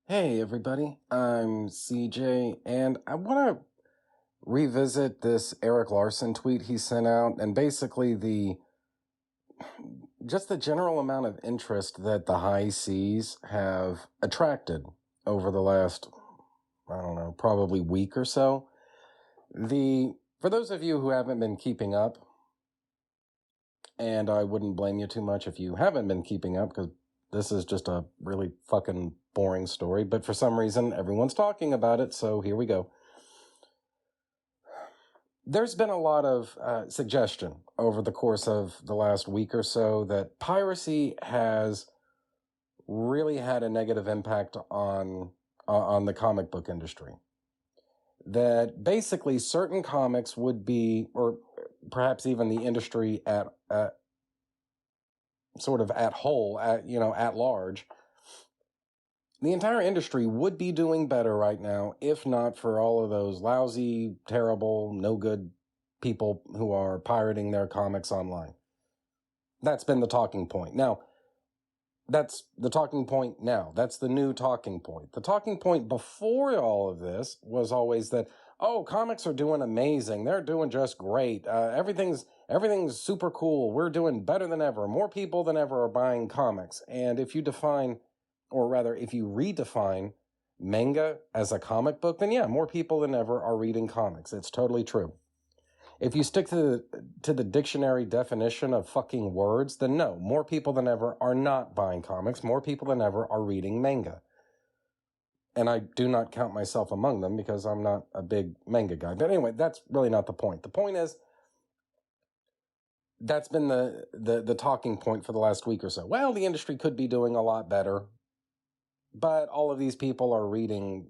Hey everybody, I'm CJ, and I want to revisit this Eric Larson tweet he sent out, and basically just the general amount of interest that the high seas have attracted over the last, I don't know, probably week or so. For those of you who haven't been keeping up, and I wouldn't blame you too much if you haven't been keeping up, because this is just a really fucking boring story, but for some reason everyone's talking about it, so here we go. There's been a lot of suggestion over the course of the last week or so that piracy has really had a negative impact on the comic book industry. That basically certain comics would be, or perhaps even the industry at sort of at whole, at large, the entire industry would be doing better right now if not for all of those lousy, terrible, no good people who are pirating their comics online. That's been the talking point. Now, that's the talking point now. That's the new talking point. The talking point before all of this was always that, oh, comics are doing amazing. They're doing just great. Everything's super cool. We're doing better than ever. More people than ever are buying comics. And if you define, or rather, if you redefine manga as a comic book, then yeah, more people than ever are reading comics. It's totally true. If you stick to the dictionary definition of fucking words, then no, more people than ever are not buying comics. More people than ever are reading manga. And I do not count myself among them because I'm not a big manga guy. But anyway, that's really not the point. The point is, that's been the talking point for the last week or so. Well, the industry could be doing a lot better, but all of these people are reading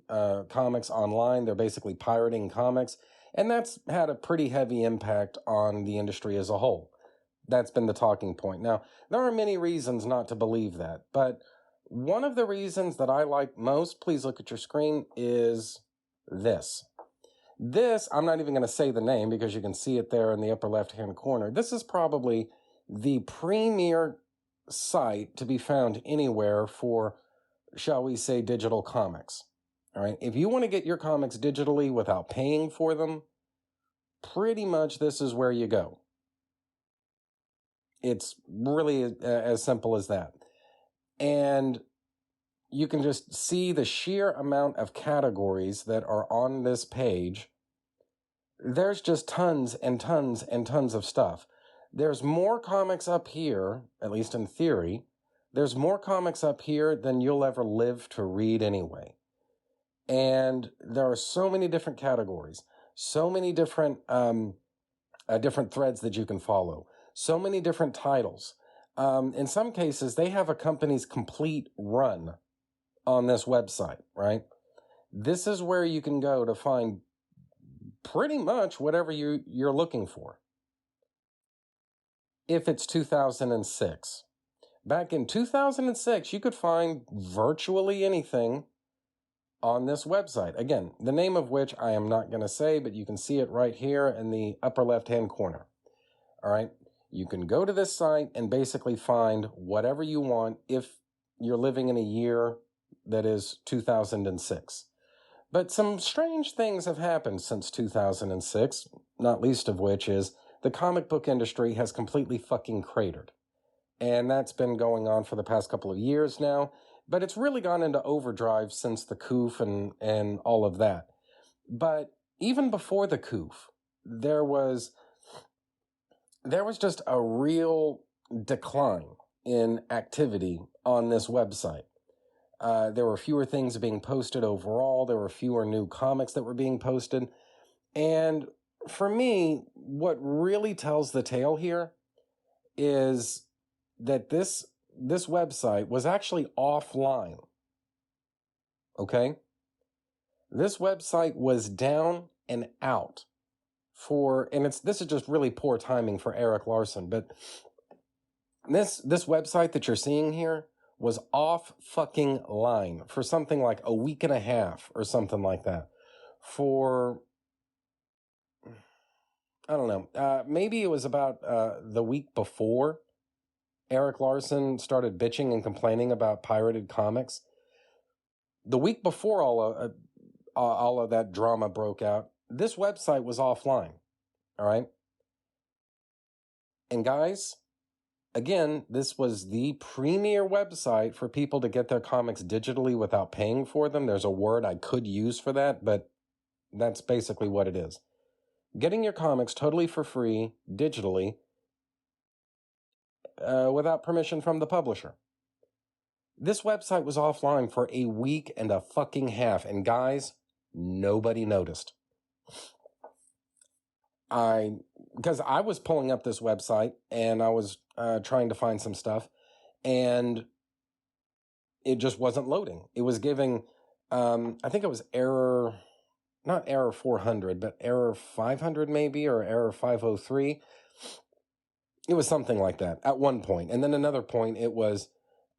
comics online. They're basically pirating comics. And that's had a pretty heavy impact on the industry as a whole. That's been the talking point. Now, there are many reasons not to believe that, but one of the reasons that I like most, please look at your screen, is this. This, I'm not even going to say the name because you can see it there in the upper left-hand corner. This is probably the premier site to be found anywhere for, shall we say, digital comics. All right. If you want to get your comics digitally without paying for them, pretty much this is where you go. It's really as simple as that. And you can just see the sheer amount of categories that are on this page. There's just tons and tons and tons of stuff. There's more comics up here, at least in theory. There's more comics up here than you'll ever live to read anyway. And there are so many different categories, so many different different threads that you can follow, so many different titles. In some cases, they have a company's complete run on this website, right? This is where you can go to find pretty much whatever you're looking for. If it's 2006. Back in 2006, you could find virtually anything on this website. Again, the name of which I am not going to say, but you can see it right here in the upper left-hand corner. All right. You can go to this site and basically find whatever you want if you're living in a year that is 2006. But some strange things have happened since 2006, not least of which is the comic book industry has completely fucking cratered. And that's been going on for the past couple of years now, but it's really gone into overdrive since the coup and all of that. But even before the coup, there was just a real decline in activity on this website. There were fewer things being posted overall. There were fewer new comics that were being posted. And for me, what really tells the tale here is that this website was actually offline. Okay? This website was down and out this is just really poor timing for Eric Larson, but this website that you're seeing here was off fucking line for something like a week and a half or something like that. For, I don't know, maybe it was about the week before Eric Larson started bitching and complaining about pirated comics. The week before all of that drama broke out, this website was offline. All right. And guys, again, this was the premier website for people to get their comics digitally without paying for them. There's a word I could use for that, but that's basically what it is. Getting your comics totally for free, digitally, without permission from the publisher. This website was offline for a week and a fucking half, and guys, nobody noticed. Because I was pulling up this website, and I was trying to find some stuff, and it just wasn't loading. It was giving, I think it was error, not error 400, but error 500 maybe, or error 503. It was something like that at one point. And then another point, it was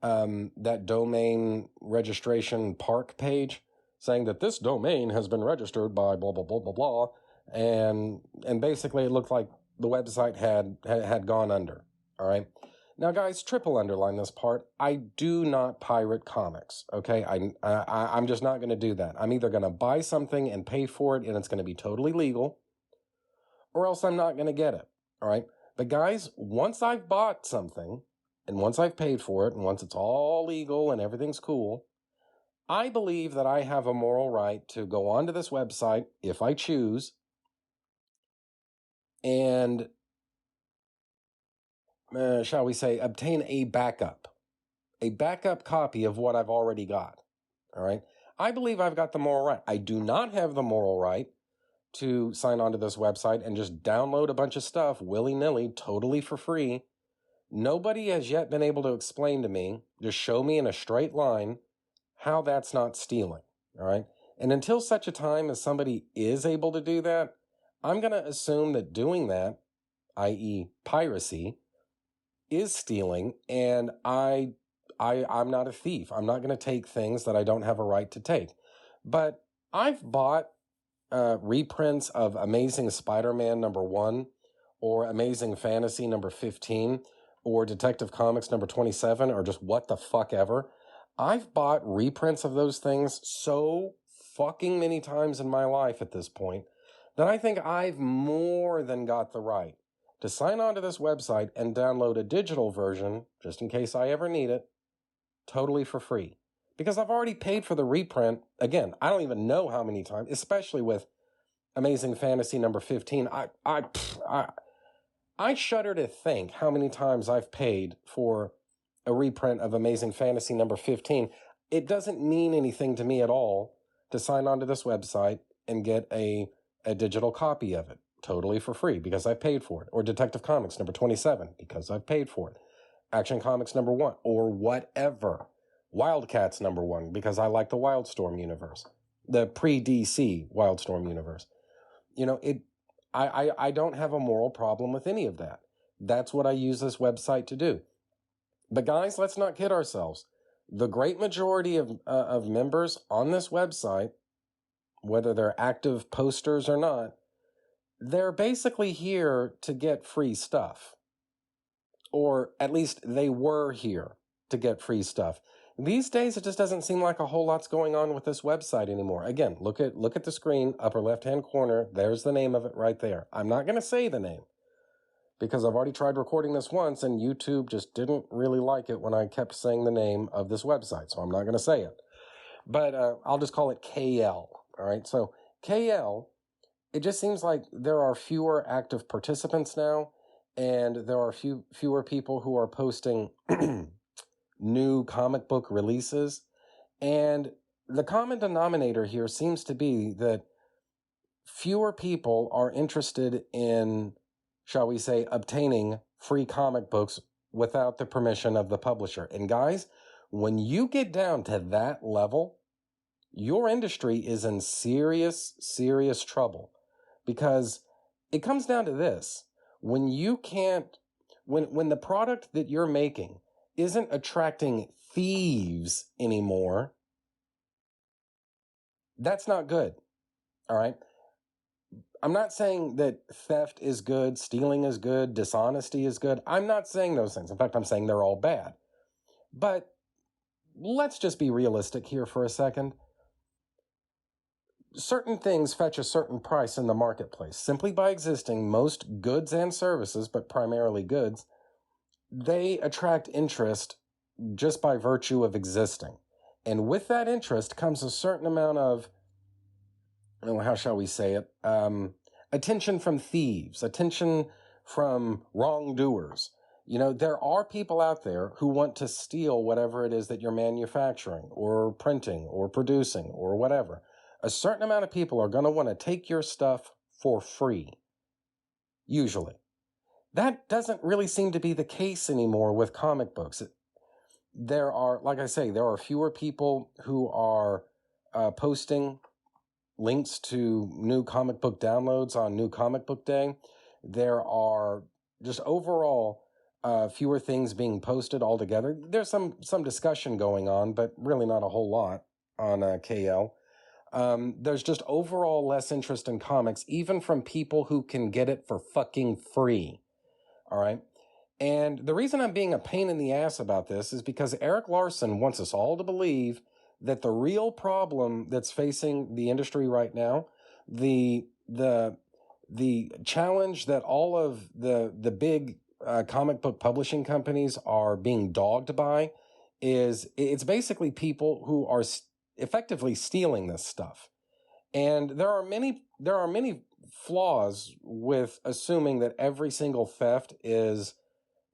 that domain registration park page saying that this domain has been registered by blah, blah, blah, blah, blah. And basically it looked like the website had gone under. All right. Now, guys, triple underline this part. I do not pirate comics, okay? I'm just not going to do that. I'm either going to buy something and pay for it, and it's going to be totally legal, or else I'm not going to get it, all right? But, guys, once I've bought something, and once I've paid for it, and once it's all legal and everything's cool, I believe that I have a moral right to go onto this website, if I choose, and shall we say, obtain a backup copy of what I've already got, all right? I believe I've got the moral right. I do not have the moral right to sign onto this website and just download a bunch of stuff willy-nilly, totally for free. Nobody has yet been able to explain to me, just show me in a straight line, how that's not stealing, all right? And until such a time as somebody is able to do that, I'm going to assume that doing that, i.e. piracy, is stealing, and I'm not a thief. I'm not going to take things that I don't have a right to take. But I've bought reprints of Amazing Spider-Man #1, or Amazing Fantasy #15, or Detective Comics #27, or just what the fuck ever. I've bought reprints of those things so fucking many times in my life at this point that I think I've more than got the right to sign on to this website and download a digital version, just in case I ever need it, totally for free. Because I've already paid for the reprint. Again, I don't even know how many times, especially with Amazing Fantasy #15. I shudder to think how many times I've paid for a reprint of Amazing Fantasy #15. It doesn't mean anything to me at all to sign on to this website and get a digital copy of it totally for free because I paid for it. Or Detective Comics #27 because I've paid for it. Action Comics #1 or whatever. Wildcats #1 because I like the Wildstorm universe. The pre-DC Wildstorm universe. You know, I don't have a moral problem with any of that. That's what I use this website to do. But guys, let's not kid ourselves. The great majority of members on this website, whether they're active posters or not, they're basically here to get free stuff. Or at least they were here to get free stuff. These days, it just doesn't seem like a whole lot's going on with this website anymore. Again, look at the screen, upper left-hand corner. There's the name of it right there. I'm not going to say the name because I've already tried recording this once, and YouTube just didn't really like it when I kept saying the name of this website, so I'm not going to say it. But I'll just call it KL, all right? So KL, it just seems like there are fewer active participants now, and there are fewer people who are posting new comic book releases. And the common denominator here seems to be that fewer people are interested in, shall we say, obtaining free comic books without the permission of the publisher. And guys, when you get down to that level, your industry is in serious, serious trouble. Because it comes down to this. When you can't, when the product that you're making isn't attracting thieves anymore, that's not good. All right? I'm not saying that theft is good, stealing is good, dishonesty is good. I'm not saying those things. In fact, I'm saying they're all bad. But let's just be realistic here for a second. Certain things fetch a certain price in the marketplace. Simply by existing, most goods and services, but primarily goods, they attract interest just by virtue of existing. And with that interest comes a certain amount of, how shall we say it? Attention from thieves, attention from wrongdoers. There are people out there who want to steal whatever it is that you're manufacturing or printing or producing or whatever. A certain amount of people are going to want to take your stuff for free, usually. That doesn't really seem to be the case anymore with comic books. There are, like I say, there are fewer people who are posting links to new comic book downloads on New Comic Book Day. There are just overall fewer things being posted altogether. There's some discussion going on, but really not a whole lot on KL. There's just overall less interest in comics, even from people who can get it for fucking free. All right? And the reason I'm being a pain in the ass about this is because ERIK LARSEN wants us all to believe that the real problem that's facing the industry right now, the challenge that all of the big comic book publishing companies are being dogged by, is it's basically people who are effectively stealing this stuff. And there are many flaws with assuming that every single theft is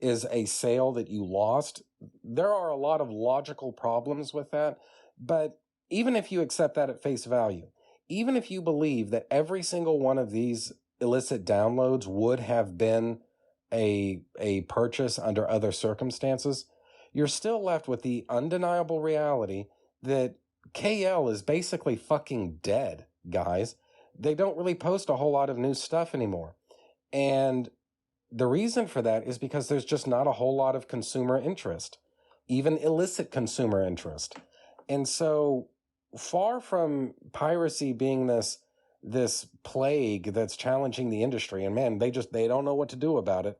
a sale that you lost. There are a lot of logical problems with that. But even if you accept that at face value, even if you believe that every single one of these illicit downloads would have been a purchase under other circumstances, you're still left with the undeniable reality that KL is basically fucking dead, guys. They don't really post a whole lot of new stuff anymore. And the reason for that is because there's just not a whole lot of consumer interest, even illicit consumer interest. And so, far from piracy being this plague that's challenging the industry, and man, they don't know what to do about it.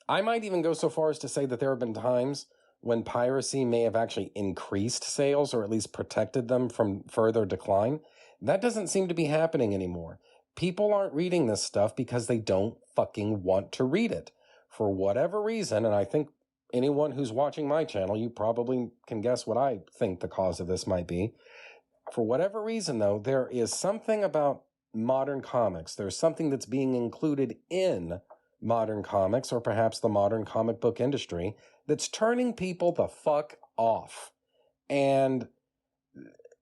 I might even go so far as to say that there have been times when piracy may have actually increased sales or at least protected them from further decline. That doesn't seem to be happening anymore. People aren't reading this stuff because they don't fucking want to read it. For whatever reason, and I think anyone who's watching my channel, you probably can guess what I think the cause of this might be. For whatever reason, though, there is something about modern comics. There's something that's being included in modern comics, or perhaps the modern comic book industry, that's turning people the fuck off. And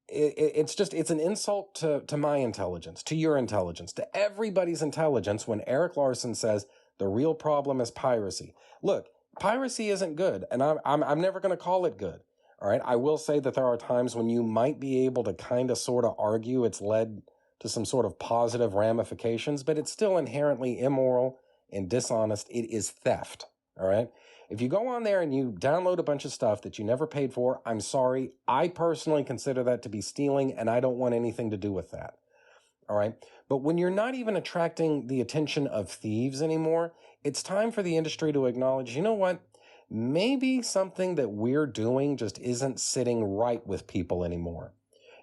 it's an insult to my intelligence, to your intelligence, to everybody's intelligence when ERIK LARSEN says the real problem is piracy. Look, piracy isn't good, and I'm never going to call it good. All right, I will say that there are times when you might be able to kind of sort of argue it's led to some sort of positive ramifications, but it's still inherently immoral and dishonest. It is theft. All right. If you go on there and you download a bunch of stuff that you never paid for, I'm sorry. I personally consider that to be stealing, and I don't want anything to do with that. All right. But when you're not even attracting the attention of thieves anymore, it's time for the industry to acknowledge, you know what? Maybe something that we're doing just isn't sitting right with people anymore.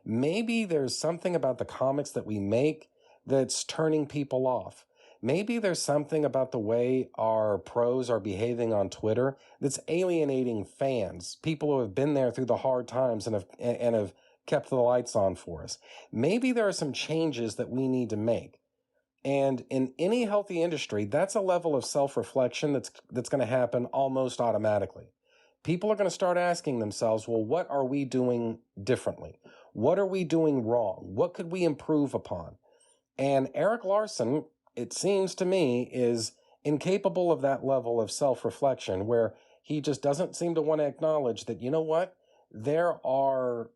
Maybe there's something about the comics that we make that's turning people off. Maybe there's something about the way our pros are behaving on Twitter that's alienating fans, people who have been there through the hard times and have kept the lights on for us. Maybe there are some changes that we need to make. And in any healthy industry, that's a level of self-reflection that's going to happen almost automatically. People are going to start asking themselves, well, what are we doing differently? What are we doing wrong? What could we improve upon? And ERIK LARSEN, it seems to me, is incapable of that level of self-reflection where he just doesn't seem to want to acknowledge that, you know what? There are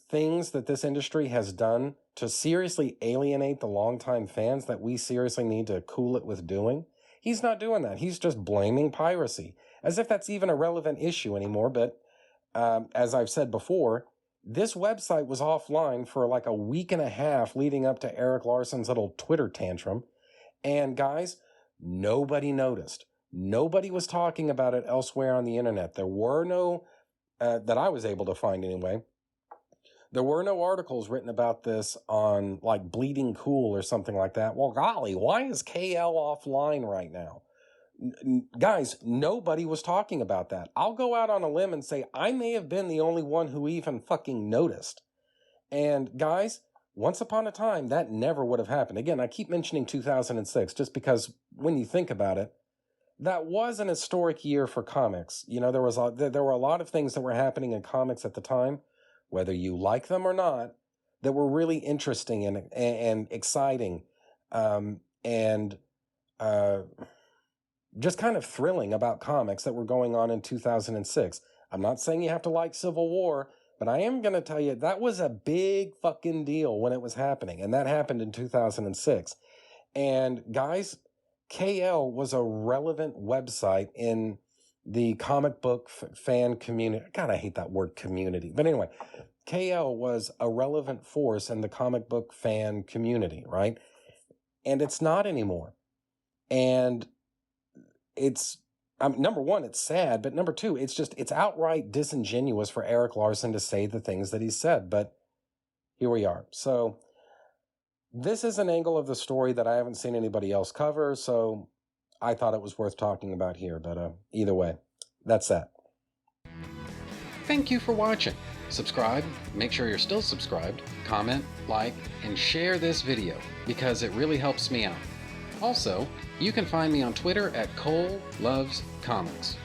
things that this industry has done to seriously alienate the longtime fans that we seriously need to cool it with doing. He's not doing that. He's just blaming piracy, as if that's even a relevant issue anymore. But as I've said before, this website was offline for like a week and a half leading up to ERIK LARSEN's little Twitter tantrum. And guys, nobody noticed. Nobody was talking about it elsewhere on the internet. There were no that I was able to find anyway, there were no articles written about this on like Bleeding Cool or something like that. Well, golly, why is KL offline right now? Guys, nobody was talking about that. I'll go out on a limb and say I may have been the only one who even fucking noticed. And guys, once upon a time, that never would have happened. Again, I keep mentioning 2006 just because when you think about it, that was an historic year for comics. You know, there were a lot of things that were happening in comics at the time, whether you like them or not, that were really interesting and exciting, and just kind of thrilling about comics that were going on in 2006. I'm not saying you have to like Civil War, but I am going to tell you that was a big fucking deal when it was happening, and that happened in 2006. And guys, KL was a relevant website in the comic book fan community. God, I hate that word community. But anyway, KL was a relevant force in the comic book fan community, right? And it's not anymore. And it's, number one, it's sad, but number two, it's outright disingenuous for Erik Larsen to say the things that he said. But here we are. So this is an angle of the story that I haven't seen anybody else cover, so I thought it was worth talking about here. But either way, that's that. Thank you for watching. Subscribe, make sure you're still subscribed, comment, like, and share this video because it really helps me out. Also, you can find me on Twitter at Cole Loves Comics.